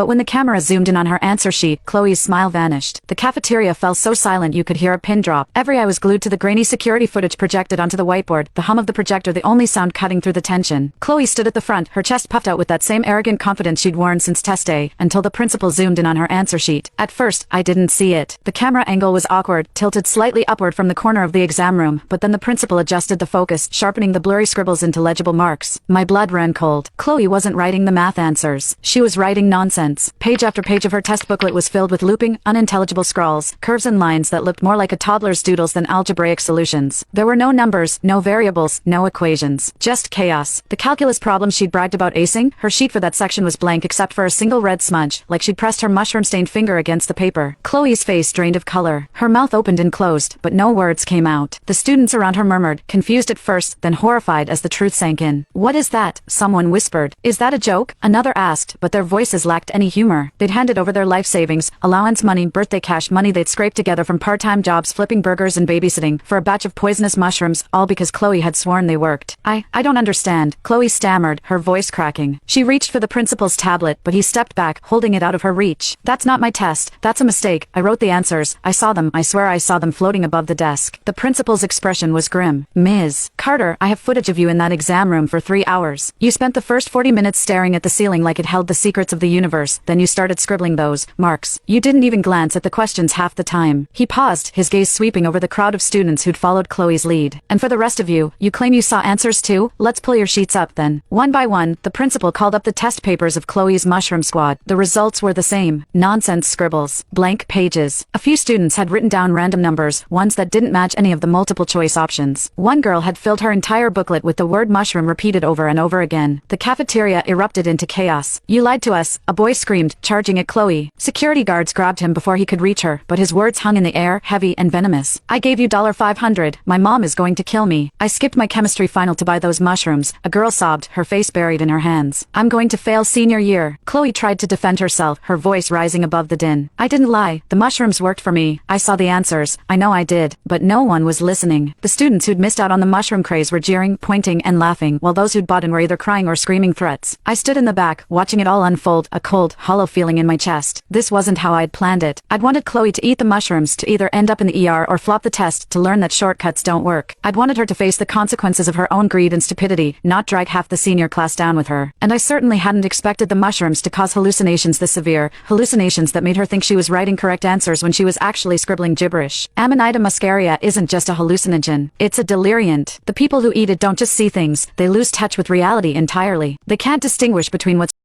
But when the camera zoomed in on her answer sheet, Chloe's smile vanished. The cafeteria fell so silent you could hear a pin drop. Every eye was glued to the grainy security footage projected onto the whiteboard, the hum of the projector the only sound cutting through the tension. Chloe stood at the front, her chest puffed out with that same arrogant confidence she'd worn since test day, until the principal zoomed in on her answer sheet. At first, I didn't see it. The camera angle was awkward, tilted slightly upward from the corner of the exam room, but then the principal adjusted the focus, sharpening the blurry scribbles into legible marks. My blood ran cold. Chloe wasn't writing the math answers. She was writing nonsense. Page after page of her test booklet was filled with looping, unintelligible scrawls, curves and lines that looked more like a toddler's doodles than algebraic solutions. There were no numbers, no variables, no equations. Just chaos. The calculus problem she'd bragged about acing, her sheet for that section was blank except for a single red smudge, like she'd pressed her mushroom-stained finger against the paper. Chloe's face drained of color. Her mouth opened and closed, but no words came out. The students around her murmured, confused at first, then horrified as the truth sank in. "What is that?" someone whispered. "Is that a joke?" another asked, but their voices lacked any humor. They'd handed over their life savings, allowance money, birthday cash, money they'd scraped together from part-time jobs flipping burgers and babysitting, for a batch of poisonous mushrooms, all because Chloe had sworn they worked. I don't understand," Chloe stammered, her voice cracking. She reached for the principal's tablet, but he stepped back, holding it out of her reach. "That's not my test. That's a mistake. I wrote the answers. I saw them. I swear I saw them floating above the desk." The principal's expression was grim. "Ms. Carter, I have footage of you in that exam room for 3 hours. You spent the first 40 minutes staring at the ceiling like it held the secrets of the universe, then you started scribbling those marks. You didn't even glance at the questions half the time." He paused, his gaze sweeping over the crowd of students who'd followed Chloe's lead. "And for the rest of you, you claim you saw answers too? Let's pull your sheets up then." One by one, the principal called up the test papers of Chloe's mushroom squad. The results were the same. Nonsense scribbles. Blank pages. A few students had written down random numbers, ones that didn't match any of the multiple choice options. One girl had filled her entire booklet with the word mushroom repeated over and over again. The cafeteria erupted into chaos. "You lied to us," a boy screamed, charging at Chloe. Security guards grabbed him before he could reach her, but his words hung in the air, heavy and venomous. "I gave you $500. My mom is going to kill me. I skipped my chemistry final to buy those mushrooms," a girl sobbed, her face buried in her hands. "I'm going to fail senior year." Chloe tried to defend herself, her voice rising above the din. "I didn't lie. The mushrooms worked for me. I saw the answers. I know I did." But no one was listening. The students who'd missed out on the mushroom craze were jeering, pointing, and laughing, while those who'd bought in were either crying or screaming threats. I stood in the back, watching it all unfold, a cold, hollow feeling in my chest. This wasn't how I'd planned it. I'd wanted Chloe to eat the mushrooms, to either end up in the ER or flop the test, to learn that shortcuts don't work. I'd wanted her to face the consequences of her own greed and stupidity, not drag half the senior class down with her. And I certainly hadn't expected the mushrooms to cause hallucinations this severe, hallucinations that made her think she was writing correct answers when she was actually scribbling gibberish. Amanita muscaria isn't just a hallucinogen. It's a deliriant. The people who eat it don't just see things, they lose touch with reality entirely. They can't distinguish between what's